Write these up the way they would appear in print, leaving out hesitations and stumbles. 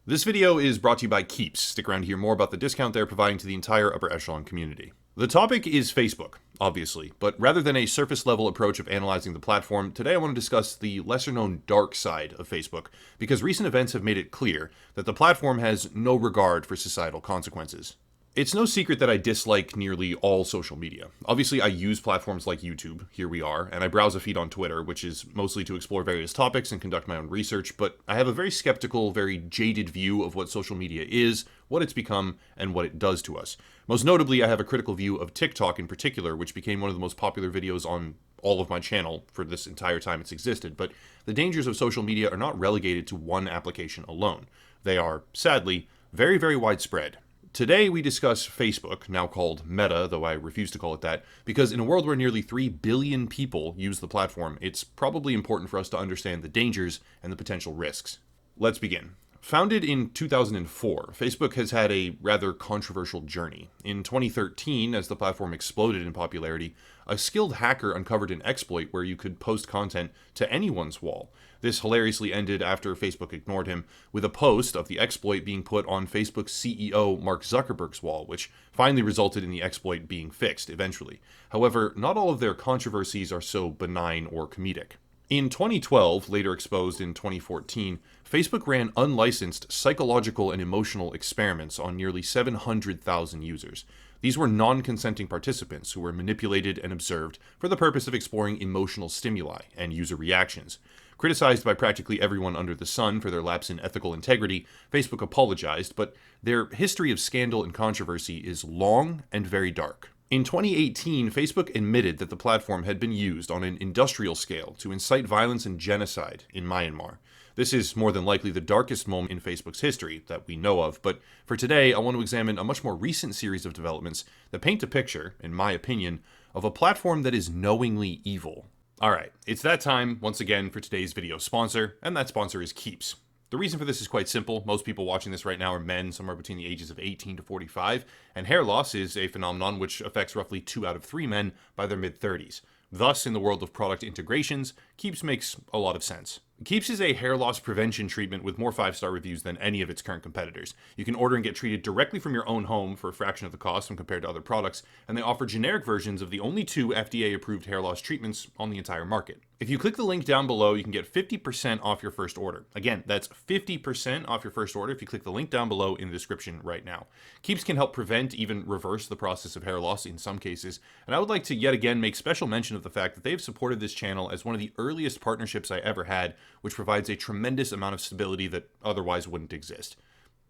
This video is brought to you by Keeps. Stick around to hear more about the discount they're providing to the entire upper echelon community. The topic is Facebook, obviously, but rather than a surface-level approach of analyzing the platform, today I want to discuss the lesser-known dark side of Facebook, because recent events have made it clear that the platform has no regard for societal consequences. It's no secret that I dislike nearly all social media. Obviously, I use platforms like YouTube, here we are, and I browse a feed on Twitter, which is mostly to explore various topics and conduct my own research, but I have a very skeptical, very jaded view of what social media is, what it's become, and what it does to us. Most notably, I have a critical view of TikTok in particular, which became one of the most popular videos on all of my channel for this entire time it's existed, but the dangers of social media are not relegated to one application alone. They are, sadly, very, very widespread. Today we discuss Facebook, now called Meta, though I refuse to call it that, because in a world where nearly 3 billion people use the platform, it's probably important for us to understand the dangers and the potential risks. Let's begin. Founded in 2004, Facebook has had a rather controversial journey. In 2013, as the platform exploded in popularity, a skilled hacker uncovered an exploit where you could post content to anyone's wall. This hilariously ended after Facebook ignored him, with a post of the exploit being put on Facebook's CEO Mark Zuckerberg's wall, which finally resulted in the exploit being fixed eventually. However, not all of their controversies are so benign or comedic. In 2012, later exposed in 2014, Facebook ran unlicensed psychological and emotional experiments on nearly 700,000 users. These were non-consenting participants who were manipulated and observed for the purpose of exploring emotional stimuli and user reactions. Criticized by practically everyone under the sun for their lapse in ethical integrity, Facebook apologized, but their history of scandal and controversy is long and very dark. In 2018, Facebook admitted that the platform had been used on an industrial scale to incite violence and genocide in Myanmar. This is more than likely the darkest moment in Facebook's history that we know of, but for today, I want to examine a much more recent series of developments that paint a picture, in my opinion, of a platform that is knowingly evil. Alright, it's that time, once again, for today's video sponsor, and that sponsor is Keeps. The reason for this is quite simple. Most people watching this right now are men, somewhere between the ages of 18 to 45, and hair loss is a phenomenon which affects roughly 2 out of 3 men by their mid-30s. Thus, in the world of product integrations, Keeps makes a lot of sense. Keeps is a hair loss prevention treatment with more 5-star reviews than any of its current competitors. You can order and get treated directly from your own home for a fraction of the cost when compared to other products, and they offer generic versions of the only 2 FDA-approved hair loss treatments on the entire market. If you click the link down below, you can get 50% off your first order. Again, that's 50% off your first order if you click the link down below in the description right now. Keeps can help prevent, even reverse the process of hair loss in some cases, and I would like to yet again make special mention of the fact that they've supported this channel as one of the earliest partnerships I ever had, which provides a tremendous amount of stability that otherwise wouldn't exist.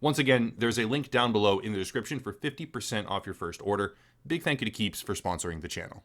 Once again, there's a link down below in the description for 50% off your first order. Big thank you to Keeps for sponsoring the channel.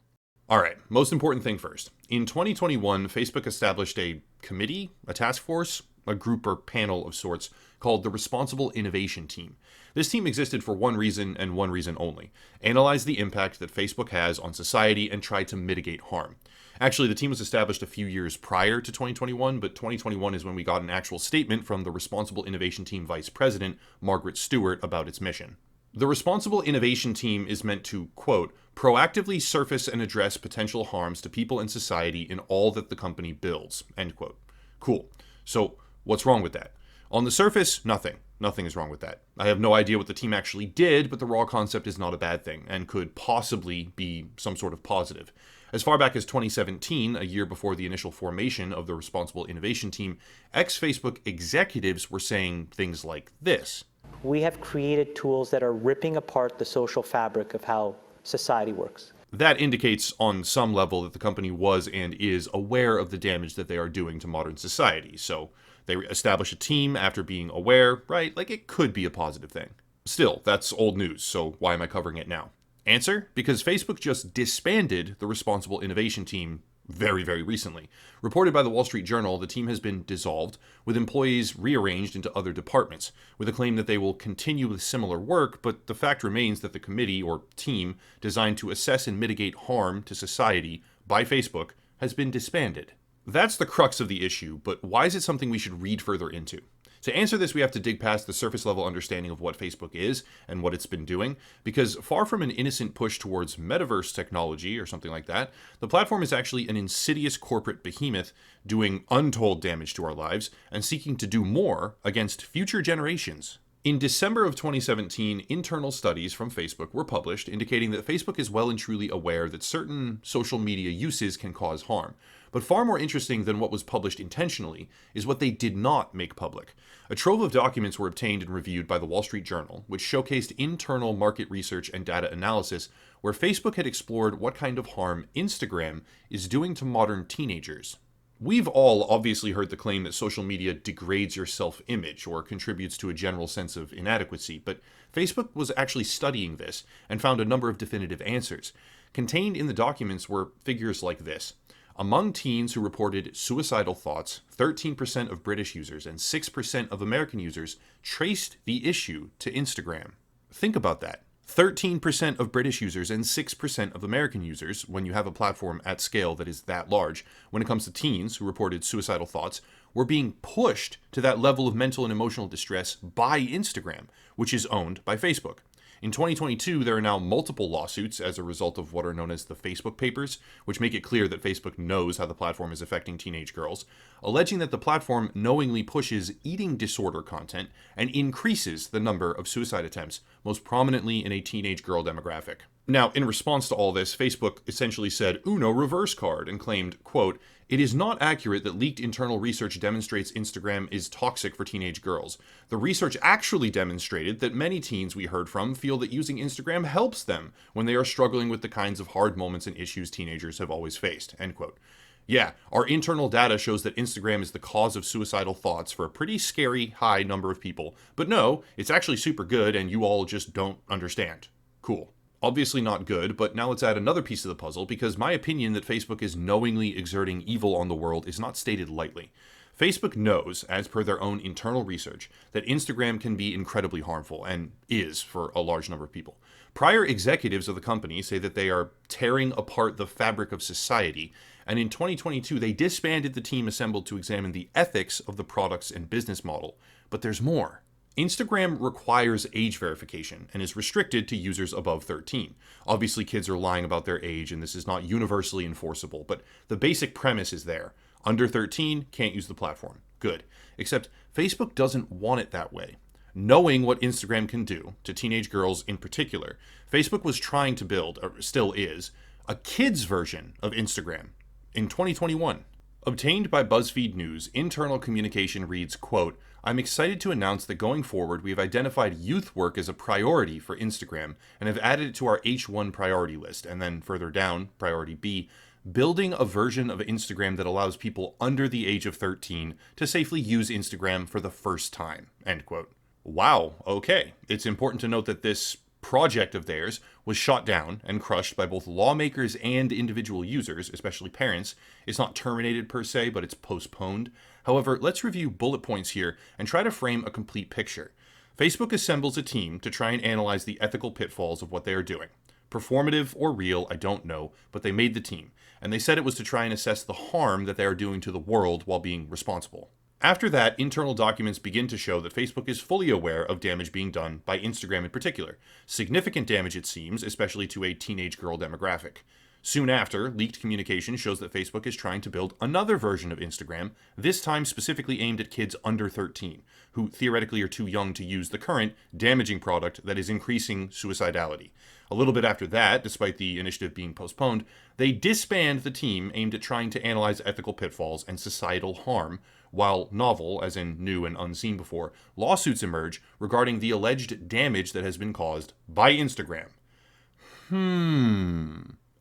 Alright, most important thing first. In 2021, Facebook established a committee, a task force, a group or panel of sorts, called the Responsible Innovation Team. This team existed for one reason and one reason only: analyze the impact that Facebook has on society and try to mitigate harm. Actually, the team was established a few years prior to 2021, but 2021 is when we got an actual statement from the Responsible Innovation Team Vice President, Margaret Stewart, about its mission. The Responsible Innovation Team is meant to, quote, proactively surface and address potential harms to people and society in all that the company builds, end quote. Cool. So, what's wrong with that? On the surface, nothing. Nothing is wrong with that. I have no idea what the team actually did, but the raw concept is not a bad thing, and could possibly be some sort of positive. As far back as 2017, a year before the initial formation of the Responsible Innovation Team, ex-Facebook executives were saying things like this. We have created tools that are ripping apart the social fabric of how society works. That indicates on some level that the company was and is aware of the damage that they are doing to modern society. So they establish a team after being aware, right? Like, it could be a positive thing. Still, that's old news, so why am I covering it now? Answer: because Facebook just disbanded the Responsible Innovation Team very, very recently. Reported by the Wall Street Journal, the team has been dissolved, with employees rearranged into other departments, with a claim that they will continue with similar work, but the fact remains that the committee, or team, designed to assess and mitigate harm to society by Facebook has been disbanded. That's the crux of the issue, but why is it something we should read further into? To answer this, we have to dig past the surface level understanding of what Facebook is and what it's been doing, because far from an innocent push towards metaverse technology or something like that, the platform is actually an insidious corporate behemoth doing untold damage to our lives and seeking to do more against future generations. In December of 2017, internal studies from Facebook were published indicating that Facebook is well and truly aware that certain social media uses can cause harm. But far more interesting than what was published intentionally is what they did not make public. A trove of documents were obtained and reviewed by the Wall Street Journal, which showcased internal market research and data analysis where Facebook had explored what kind of harm Instagram is doing to modern teenagers. We've all obviously heard the claim that social media degrades your self-image or contributes to a general sense of inadequacy, but Facebook was actually studying this and found a number of definitive answers. Contained in the documents were figures like this. Among teens who reported suicidal thoughts, 13% of British users and 6% of American users traced the issue to Instagram. Think about that. 13% of British users and 6% of American users, when you have a platform at scale that is that large, when it comes to teens who reported suicidal thoughts, were being pushed to that level of mental and emotional distress by Instagram, which is owned by Facebook. In 2022, there are now multiple lawsuits as a result of what are known as the Facebook Papers, which make it clear that Facebook knows how the platform is affecting teenage girls, alleging that the platform knowingly pushes eating disorder content and increases the number of suicide attempts, most prominently in a teenage girl demographic. Now, in response to all this, Facebook essentially said Uno reverse card and claimed, quote, "It is not accurate that leaked internal research demonstrates Instagram is toxic for teenage girls. The research actually demonstrated that many teens we heard from feel that using Instagram helps them when they are struggling with the kinds of hard moments and issues teenagers have always faced," end quote. Yeah, our internal data shows that Instagram is the cause of suicidal thoughts for a pretty scary high number of people. But no, it's actually super good and you all just don't understand. Cool. Obviously not good, but now let's add another piece of the puzzle, because my opinion that Facebook is knowingly exerting evil on the world is not stated lightly. Facebook knows, as per their own internal research, that Instagram can be incredibly harmful, and is for a large number of people. Prior executives of the company say that they are tearing apart the fabric of society, and in 2022 they disbanded the team assembled to examine the ethics of the products and business model. But there's more. Instagram requires age verification and is restricted to users above 13. Obviously, kids are lying about their age, and this is not universally enforceable, but the basic premise is there. Under 13, can't use the platform. Good. Except Facebook doesn't want it that way. Knowing what Instagram can do, to teenage girls in particular, Facebook was trying to build, or still is, a kids version of Instagram in 2021. Obtained by BuzzFeed News, internal communication reads, quote, "I'm excited to announce that going forward, we have identified youth work as a priority for Instagram and have added it to our H1 priority list." And then further down, priority B, "building a version of Instagram that allows people under the age of 13 to safely use Instagram for the first time," end quote. Wow, okay. It's important to note that this project of theirs was shot down and crushed by both lawmakers and individual users, especially parents. It's not terminated per se, but it's postponed. However, let's review bullet points here and try to frame a complete picture. Facebook assembles a team to try and analyze the ethical pitfalls of what they are doing. Performative or real, I don't know, but they made the team, and they said it was to try and assess the harm that they are doing to the world while being responsible. After that, internal documents begin to show that Facebook is fully aware of damage being done by Instagram in particular. Significant damage, it seems, especially to a teenage girl demographic. Soon after, leaked communication shows that Facebook is trying to build another version of Instagram, this time specifically aimed at kids under 13, who theoretically are too young to use the current damaging product that is increasing suicidality. A little bit after that, despite the initiative being postponed, they disband the team aimed at trying to analyze ethical pitfalls and societal harm, while novel, as in new and unseen before, lawsuits emerge regarding the alleged damage that has been caused by Instagram.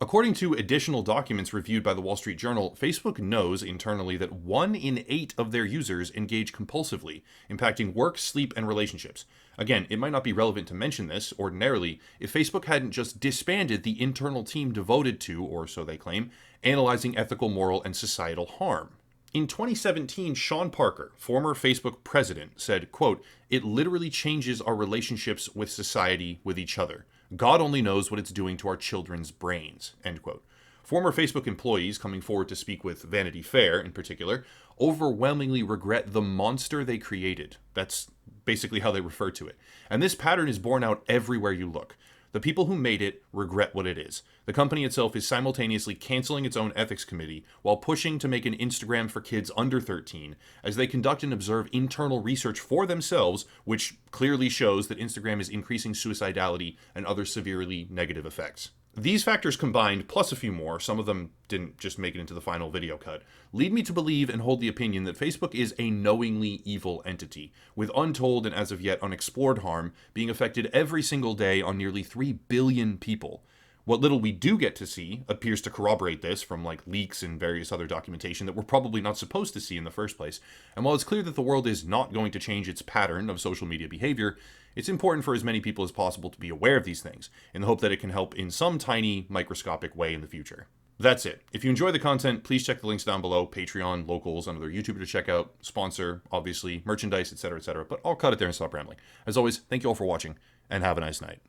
According to additional documents reviewed by the Wall Street Journal, Facebook knows internally that 1 in 8 of their users engage compulsively, impacting work, sleep, and relationships. Again, it might not be relevant to mention this ordinarily if Facebook hadn't just disbanded the internal team devoted to, or so they claim, analyzing ethical, moral, and societal harm. In 2017, Sean Parker, former Facebook president, said, quote, "It literally changes our relationships with society, with each other. God only knows what it's doing to our children's brains," end quote. Former Facebook employees coming forward to speak with Vanity Fair, in particular, overwhelmingly regret the monster they created. That's basically how they refer to it. And this pattern is borne out everywhere you look. The people who made it regret what it is. The company itself is simultaneously canceling its own ethics committee while pushing to make an Instagram for kids under 13 as they conduct and observe internal research for themselves, which clearly shows that Instagram is increasing suicidality and other severely negative effects. These factors combined, plus a few more, some of them didn't just make it into the final video cut, lead me to believe and hold the opinion that Facebook is a knowingly evil entity, with untold and as of yet unexplored harm being affected every single day on nearly 3 billion people. What little we do get to see appears to corroborate this from leaks and various other documentation that we're probably not supposed to see in the first place. And while it's clear that the world is not going to change its pattern of social media behavior, it's important for as many people as possible to be aware of these things, in the hope that it can help in some tiny, microscopic way in the future. That's it. If you enjoy the content, please check the links down below. Patreon, locals, another YouTuber to check out, sponsor, obviously, merchandise, etc., etc. But I'll cut it there and stop rambling. As always, thank you all for watching, and have a nice night.